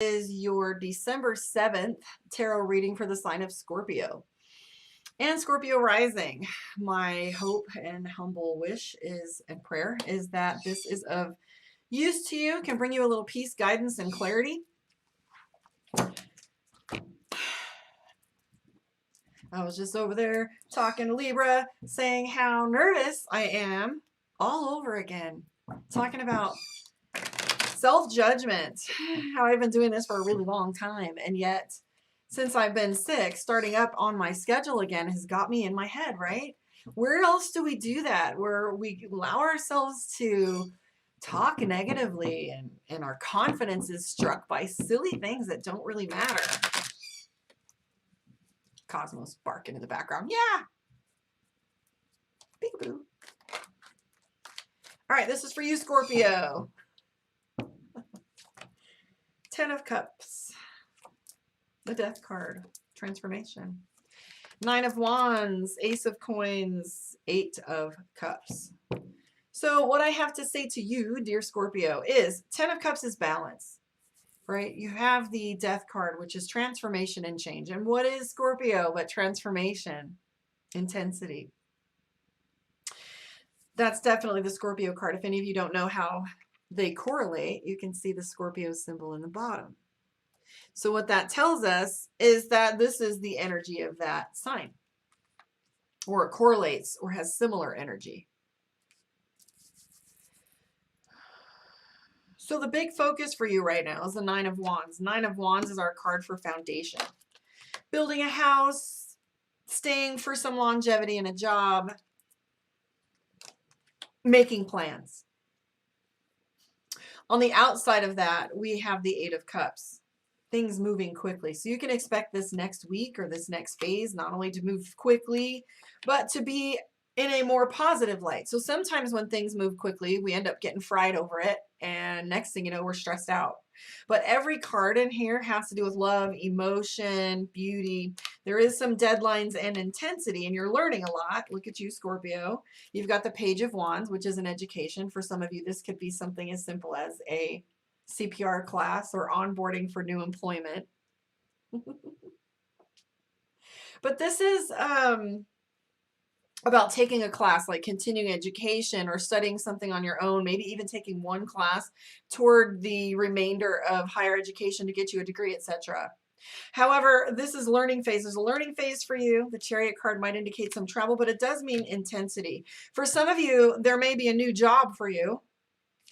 Is your December 7th tarot reading for the sign of Scorpio and Scorpio rising. My hope and humble wish is and prayer is that this is of use to you, can bring you a little peace, guidance, and clarity. I was just over there talking to Libra, saying how nervous I am all over again, talking about self-judgment, how I've been doing this for a really long time, and yet since I've been sick, starting up on my schedule again has got me in my head, right? Where else do we do that? Where we allow ourselves to talk negatively and our confidence is struck by silly things that don't really matter. Cosmos barking in the background. Yeah. Peekaboo. All right, this is for you, Scorpio. 10 of Cups. The Death card. Transformation. 9 of Wands. Ace of Coins. 8 of Cups. So what I have to say to you, dear Scorpio, is 10 of Cups is balance, right? You have the Death card, which is transformation and change. And what is Scorpio but transformation, intensity? That's definitely the Scorpio card. If any of you don't know how they correlate, you can see the Scorpio symbol in the bottom. So what that tells us is that this is the energy of that sign, or it correlates or has similar energy. So the big focus for you right now is the 9 of Wands. 9 of Wands is our card for foundation. Building a house, staying for some longevity in a job, making plans. On the outside of that, we have the 8 of Cups. Things moving quickly. So you can expect this next week or this next phase not only to move quickly, but to be in a more positive light. So sometimes when things move quickly, we end up getting fried over it. And next thing you know, we're stressed out. But every card in here has to do with love, emotion, beauty. There is some deadlines and intensity, and you're learning a lot. Look at you, Scorpio. You've got the Page of Wands, which is an education. For some of you, this could be something as simple as a CPR class or onboarding for new employment. But this is about taking a class, like continuing education or studying something on your own, maybe even taking one class toward the remainder of higher education to get you a degree, etc. However, this is learning phase. There's a learning phase for you. The Chariot card might indicate some travel, but it does mean intensity. For some of you, there may be a new job for you.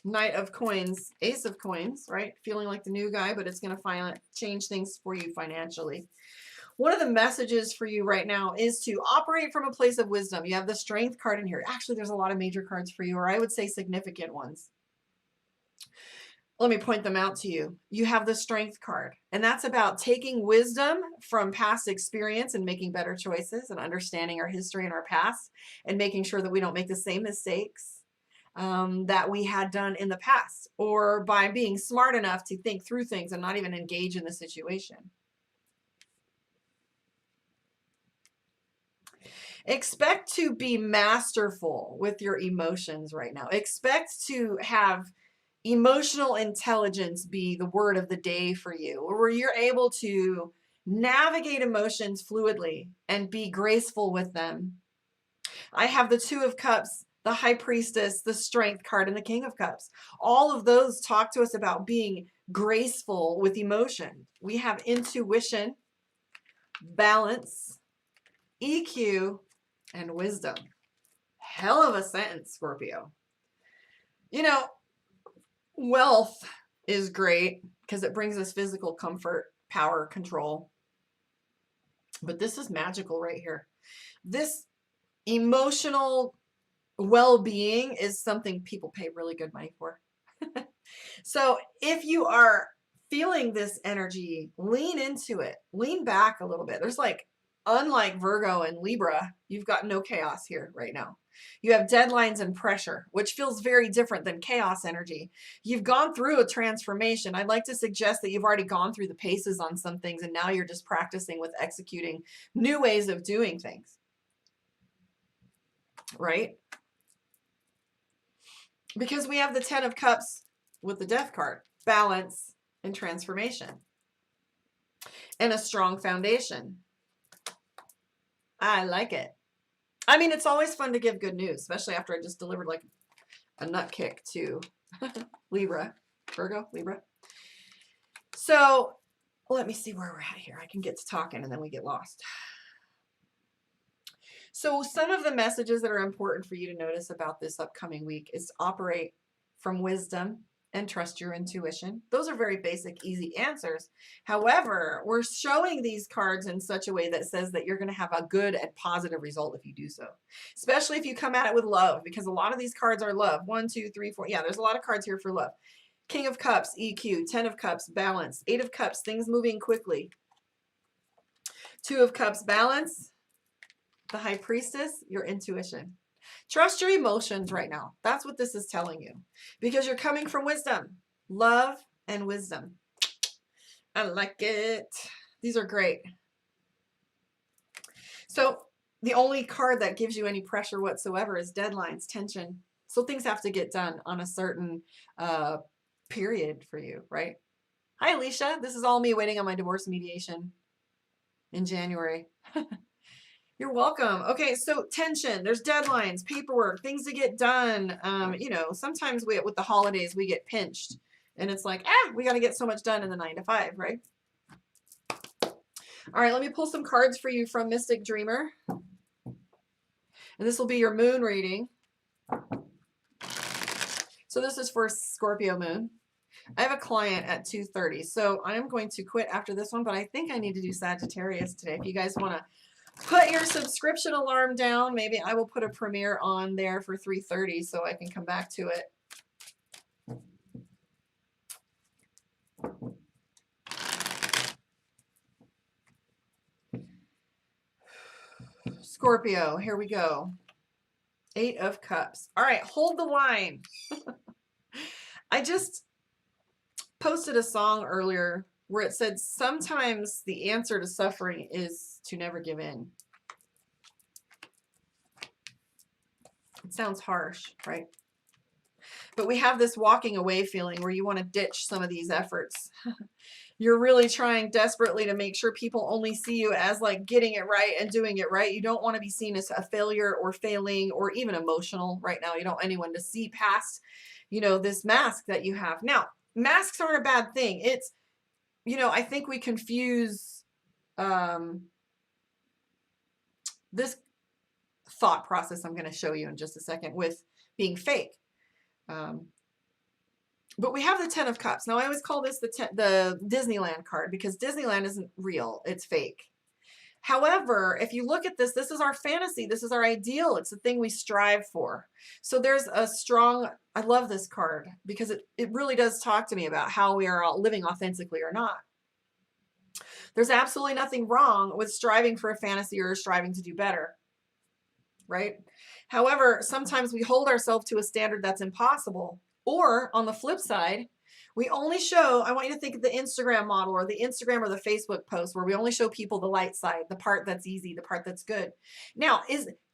Knight of Coins, Ace of Coins, right? Feeling like the new guy, but it's going to change things for you financially. One of the messages for you right now is to operate from a place of wisdom. You have the Strength card in here. Actually, there's a lot of major cards for you, or I would say significant ones. Let me point them out to you. You have the Strength card, and that's about taking wisdom from past experience and making better choices and understanding our history and our past and making sure that we don't make the same mistakes that we had done in the past, or by being smart enough to think through things and not even engage in the situation. Expect to be masterful with your emotions right now. Expect to have emotional intelligence be the word of the day for you, where you're able to navigate emotions fluidly and be graceful with them. I have the 2 of Cups, the High Priestess, the Strength card, and the King of Cups. All of those talk to us about being graceful with emotion. We have intuition, balance, EQ, and wisdom. Hell of a sentence, Scorpio. You know, wealth is great because it brings us physical comfort, power, control. But this is magical right here. This emotional well-being is something people pay really good money for. So if you are feeling this energy, lean into it. Lean back a little bit. There's like, unlike Virgo and Libra, you've got no chaos here right now. You have deadlines and pressure, which feels very different than chaos energy. You've gone through a transformation. I'd like to suggest that you've already gone through the paces on some things, and now you're just practicing with executing new ways of doing things. Right? Because we have the 10 of Cups with the Death card. Balance, and transformation and a strong foundation. I like it. I mean, it's always fun to give good news, especially after I just delivered like a nut kick to Libra, Virgo, Libra. So let me see where we're at here. I can get to talking and then we get lost. So some of the messages that are important for you to notice about this upcoming week is to operate from wisdom and trust your intuition. Those are very basic, easy answers. However, we're showing these cards in such a way that says that you're going to have a good and positive result if you do so, especially if you come at it with love, because a lot of these cards are love. 1, 2, 3, 4. Yeah, there's a lot of cards here for love. King of Cups, EQ. 10 of Cups, balance. 8 of Cups, things moving quickly. 2 of Cups, balance. The High Priestess, your intuition. Trust your emotions right now. That's what this is telling you, because you're coming from wisdom, love, and wisdom. I like it. These are great. So the only card that gives you any pressure whatsoever is deadlines, tension. So things have to get done on a certain period for you, right? Hi, Alicia. This is all me waiting on my divorce mediation in January. You're welcome. Okay, so tension, there's deadlines, paperwork, things to get done. You know, sometimes with the holidays, we get pinched and it's like, we got to get so much done in the 9 to 5, right? All right, let me pull some cards for you from Mystic Dreamer. And this will be your moon reading. So this is for Scorpio moon. I have a client at 2:30, so I'm going to quit after this one, but I think I need to do Sagittarius today. If you guys want to put your subscription alarm down, maybe I will put a premiere on there for 3:30 so I can come back to it. Scorpio, here we go. 8 of Cups. All right, hold the line. I just posted a song earlier where it said sometimes the answer to suffering is to never give in. It sounds harsh, right? But we have this walking away feeling where you want to ditch some of these efforts. You're really trying desperately to make sure people only see you as like getting it right and doing it right. You don't want to be seen as a failure or failing or even emotional right now. You don't want anyone to see past, you know, this mask that you have. Now, masks aren't a bad thing. It's, you know, I think we confuse this thought process I'm going to show you in just a second with being fake. But we have the 10 of Cups. Now, I always call this the Disneyland card because Disneyland isn't real. It's fake. However, if you look at this, this is our fantasy. This is our ideal. It's the thing we strive for. So there's a strong, I love this card because it really does talk to me about how we are all living authentically or not. There's absolutely nothing wrong with striving for a fantasy or striving to do better, right? However, sometimes we hold ourselves to a standard that's impossible. Or on the flip side, we only show, I want you to think of the Instagram model or the Instagram or the Facebook post where we only show people the light side, the part that's easy, the part that's good. Now,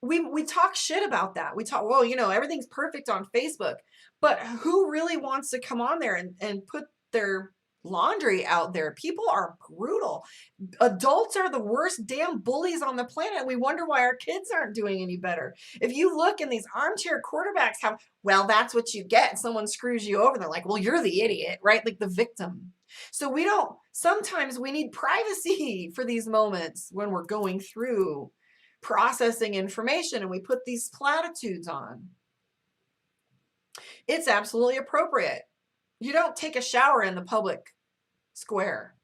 we talk shit about that. We talk, well, you know, everything's perfect on Facebook, but who really wants to come on there and put their laundry out there? People are brutal. Adults are the worst damn bullies on the planet. We wonder why our kids aren't doing any better. If you look in these armchair quarterbacks have, well, that's what you get. Someone screws you over. They're like, well, you're the idiot, right? Like the victim. So sometimes we need privacy for these moments when we're going through processing information and we put these platitudes on. It's absolutely appropriate. You don't take a shower in the public square.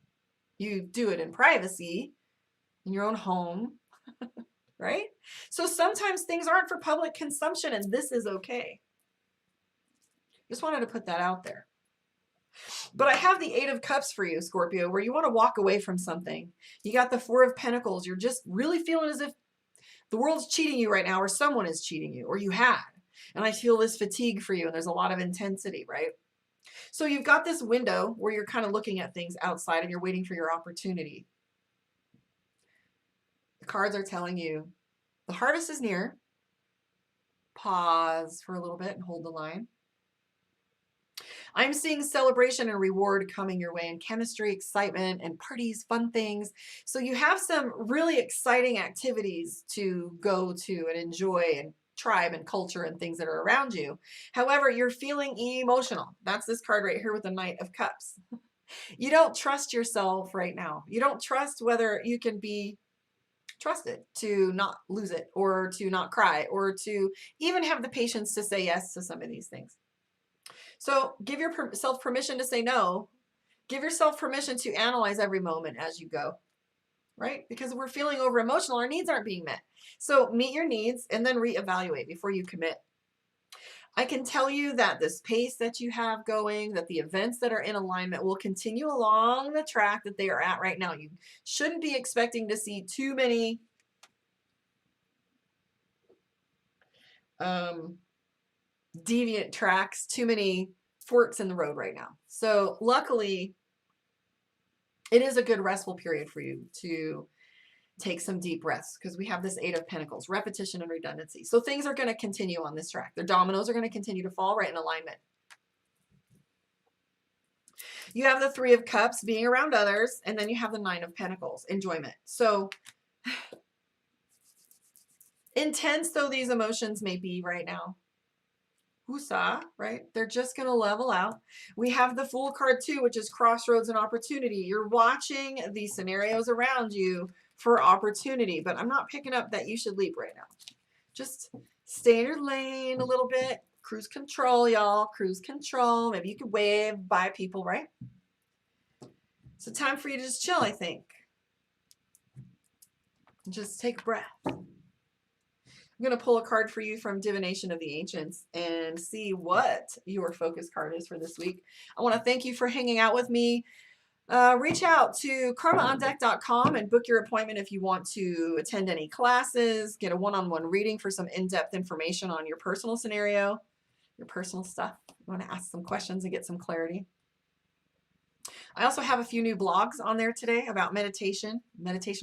You do it in privacy, in your own home, right? So sometimes things aren't for public consumption, and this is okay. Just wanted to put that out there. But I have the 8 of Cups for you, Scorpio, where you want to walk away from something. You got the 4 of Pentacles. You're just really feeling as if the world's cheating you right now, or someone is cheating you, or you had. And I feel this fatigue for you, and there's a lot of intensity, right? So you've got this window where you're kind of looking at things outside and you're waiting for your opportunity. The cards are telling you the harvest is near. Pause for a little bit and hold the line. I'm seeing celebration and reward coming your way, and chemistry, excitement, and parties, fun things. So you have some really exciting activities to go to and enjoy, and tribe and culture and things that are around you. However, you're feeling emotional. That's this card right here with the Knight of Cups. You don't trust yourself right now. You don't trust whether you can be trusted to not lose it, or to not cry, or to even have the patience to say yes to some of these things. So give yourself permission to say no. Give yourself permission to analyze every moment as you go, right? Because we're feeling over emotional, our needs aren't being met. So meet your needs and then reevaluate before you commit. I can tell you that this pace that you have going, that the events that are in alignment will continue along the track that they are at right now. You shouldn't be expecting to see too many deviant tracks, too many forks in the road right now. So luckily, it is a good restful period for you to take some deep breaths, because we have this Eight of Pentacles, repetition and redundancy. So things are going to continue on this track. The dominoes are going to continue to fall right in alignment. You have the Three of Cups, being around others, and then you have the Nine of Pentacles, enjoyment. So intense though these emotions may be right now, woosah, right? They're just going to level out. We have the Fool card too, which is crossroads and opportunity. You're watching these scenarios around you for opportunity, but I'm not picking up that you should leap right now. Just stay in your lane a little bit. Cruise control, y'all. Cruise control. Maybe you could wave by people, right? So time for you to just chill, I think. Just take a breath. I'm going to pull a card for you from Divination of the Ancients and see what your focus card is for this week. I want to thank you for hanging out with me. Reach out to karmaondeck.com and book your appointment if you want to attend any classes, get a one-on-one reading for some in-depth information on your personal scenario, your personal stuff. You want to ask some questions and get some clarity. I also have a few new blogs on there today about meditation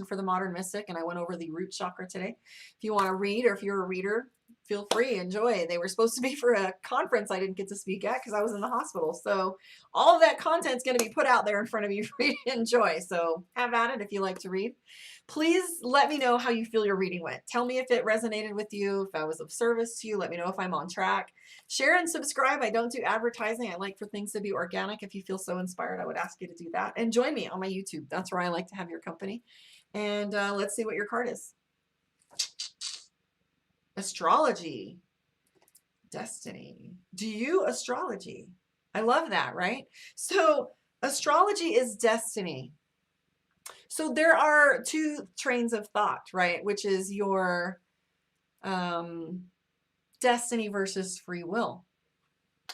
for the modern mystic, and I went over the root chakra today. If you want to read, or if you're a reader, feel free, enjoy. They were supposed to be for a conference I didn't get to speak at because I was in the hospital. So all of that content's going to be put out there in front of you for you to enjoy. So have at it if you like to read. Please let me know how you feel your reading went. Tell me if it resonated with you, if I was of service to you. Let me know if I'm on track. Share and subscribe. I don't do advertising. I like for things to be organic. If you feel so inspired, I would ask you to do that. And join me on my YouTube. That's where I like to have your company. And let's see what your card is. Astrology. Destiny. Do you astrology? I love that, right? So astrology is destiny. So there are two trains of thought, right? Which is your destiny versus free will.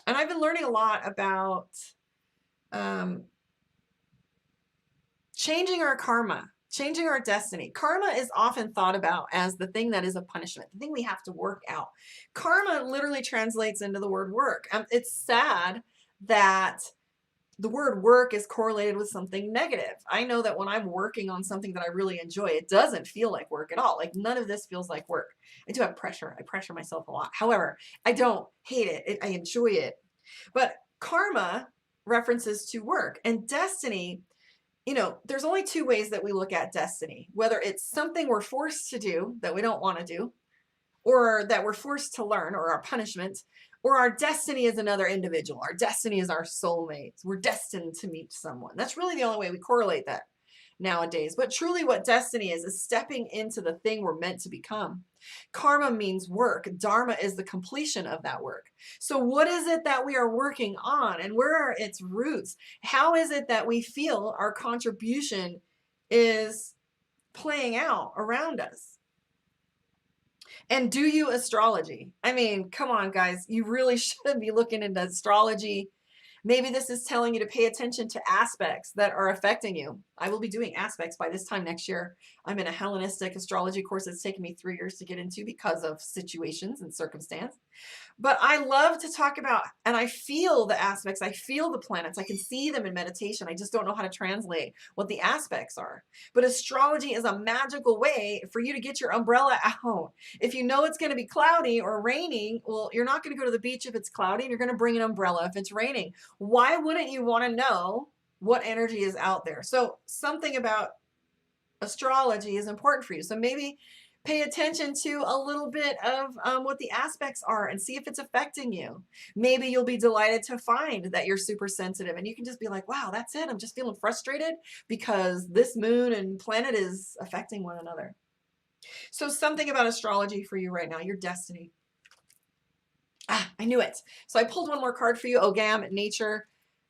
And I've been learning a lot about changing our karma, changing our destiny. Karma is often thought about as the thing that is a punishment, the thing we have to work out. Karma literally translates into the word work. It's sad that the word work is correlated with something negative. I know that when I'm working on something that I really enjoy, it doesn't feel like work at all. Like none of this feels like work. I do have pressure. I pressure myself a lot. However, I don't hate it. I enjoy it. But karma references to work, and destiny, you know, there's only two ways that we look at destiny, whether it's something we're forced to do that we don't want to do, or that we're forced to learn, or our punishment, or our destiny is another individual. Our destiny is our soulmates. We're destined to meet someone. That's really the only way we correlate that nowadays. But truly what destiny is stepping into the thing we're meant to become. Karma means work. Dharma is the completion of that work. So what is it that we are working on, and where are its roots? How is it that we feel our contribution is playing out around us? And do you astrology? I mean, come on, guys. You really should be looking into astrology. Maybe this is telling you to pay attention to aspects that are affecting you. I will be doing aspects by this time next year. I'm in a Hellenistic astrology course that's taken me 3 years to get into because of situations and circumstance. But I love to talk about, and I feel the aspects, I feel the planets, I can see them in meditation. I just don't know how to translate what the aspects are. But astrology is a magical way for you to get your umbrella out. If you know it's going to be cloudy or raining, well, you're not going to go to the beach if it's cloudy, and you're going to bring an umbrella if it's raining. Why wouldn't you want to know what energy is out there? So something about astrology is important for you. So maybe pay attention to a little bit of what the aspects are and see if it's affecting you. Maybe you'll be delighted to find that you're super sensitive, and you can just be like, wow, that's it. I'm just feeling frustrated because this moon and planet is affecting one another. So something about astrology for you right now, your destiny. Ah, I knew it. So I pulled one more card for you, Ogam, nature.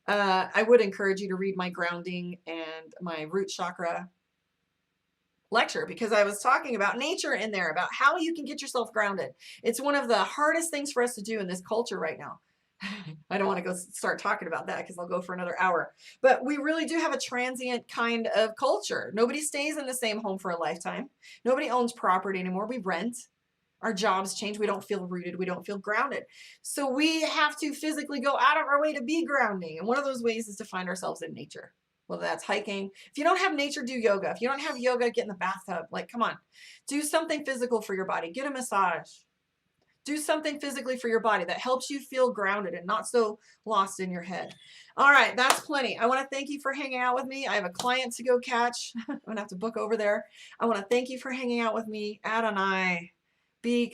I would encourage you to read my grounding and my root chakra lecture, because I was talking about nature in there, about how you can get yourself grounded. It's one of the hardest things for us to do in this culture right now. I don't want to go start talking about that because I'll go for another hour. But we really do have a transient kind of culture. Nobody stays in the same home for a lifetime. Nobody owns property anymore. We rent. Our jobs change. We don't feel rooted. We don't feel grounded. So we have to physically go out of our way to be grounding. And one of those ways is to find ourselves in nature. Whether that's hiking. If you don't have nature, do yoga. If you don't have yoga, get in the bathtub. Like, come on. Do something physical for your body. Get a massage. Do something physically for your body that helps you feel grounded and not so lost in your head. All right, that's plenty. I want to thank you for hanging out with me. I have a client to go catch. I'm going to have to book over there. I want to thank you for hanging out with me. Adonai. Be